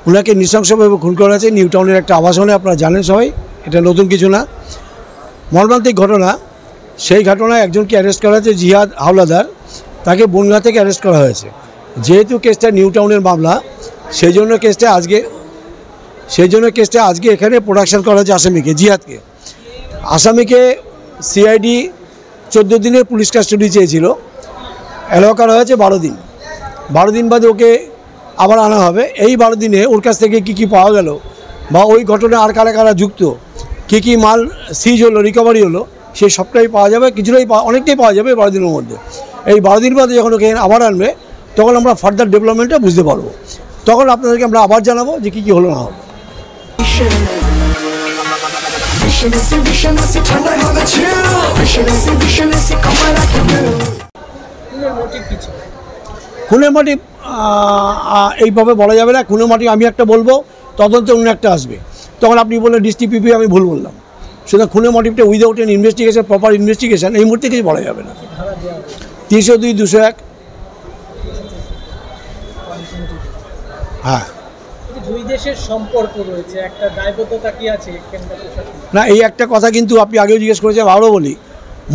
ওনাকে নৃশংসভাবে খুন করা হয়েছে নিউ টাউনের একটা আবাসনে। আপনারা জানেন সবাই, এটা নতুন কিছু না, মর্মান্তিক ঘটনা। সেই ঘটনায় একজনকে অ্যারেস্ট করা হয়েছে, জিহাদ হাওলাদার, তাকে বনগাঁ থেকে অ্যারেস্ট করা হয়েছে। যেহেতু কেসটা নিউ টাউনের মামলা, সেই জন্য কেসটা আজকে এখানে প্রোডাকশন করা হয়েছে আসামিকে, জিহাদকে। আসামিকে সিআইডি 14 দিনের পুলিশ কাস্টডি চেয়েছিল, অ্যালাউ করা হয়েছে 12 দিন। 12 দিন বাদে ওকে আবার আনা হবে। এই 12 দিনে ওর কাছ থেকে কী পাওয়া গেল, বা ওই ঘটনায় আর কারা কারা যুক্ত, কী মাল সিজ হলো, রিকভারি হলো, সেই সবটাই পাওয়া যাবে। অনেকটাই পাওয়া যাবে 12 দিনের মধ্যে। এই 12 দিন বাদে যখন ওকে আবার আনবে, তখন আমরা ফার্দার ডেভেলপমেন্টটা বুঝতে পারবো। তখন আপনাদেরকে আমরা আবার জানাবো যে কী হলো না হলো। খুনের মোটিভ এইভাবে বলা যাবে না। খুনের মোটিভ আমি একটা বলবো, তদন্তে অন্য একটা আসবে। তখন আপনি বললেন ডিসটিপিপি, আমি ভুল বললাম। সুতরাং খুনের মোটিভটা without an investigation, proper investigation, এই মুহূর্তে কিছু বলা যাবে না। 302, 201। হ্যাঁ, দুই দেশের সম্পর্ক রয়েছে, একটা দায়বদ্ধতা কি আছে না? এই একটা কথা কিন্তু আপনি আগেও জিজ্ঞেস করেছেন, আরও বলি,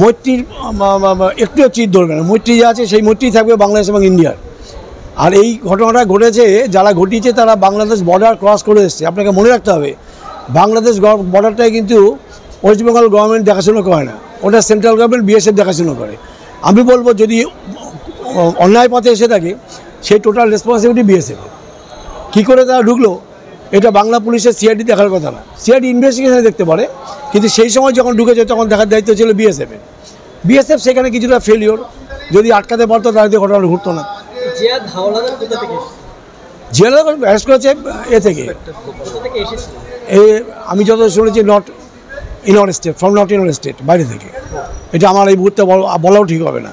মৈত্রীর একটুও চিট ধরবে না। মৈত্রী যা আছে সেই মৈত্রী থাকবে বাংলাদেশ এবং ইন্ডিয়ার। আর এই ঘটনাটা ঘটেছে, যারা ঘটিয়েছে তারা বাংলাদেশ বর্ডার ক্রস করে এসছে। আপনাকে মনে রাখতে হবে, বাংলাদেশ বর্ডারটাই কিন্তু ওয়েস্ট বেঙ্গল গভর্নমেন্ট দেখাশোনা করে না, ওটা সেন্ট্রাল গভর্নমেন্ট বিএসএফ দেখাশোনা করে। আমি বলবো যদি অন্যায় পথে এসে থাকে, সেই টোটাল রেসপন্সিবিলিটি বিএসএফ। কী করে তারা ঢুকলো, এটা বাংলা পুলিশের সিআইডি দেখার কথা না। সিআইডি ইনভেস্টিগেশনে দেখতে পারে, কিন্তু সেই সময় যখন ঢুকেছে তখন দেখার দায়িত্ব ছিল বিএসএফের। বিএসএফ সেখানে কিছুটা ফেলিওর, যদি আটকাতে পারতো তাহলে ঘটনা ঘটতো না। জিয়াদ হাওলাদার কোথা থেকে জিয়াদ অ্যারেস্ট করেছে থেকে আমি যত শুনেছি not in our state, from not in our state, বাইরে থেকে। এটা আমার এই মুহূর্তে বলাও ঠিক হবে না।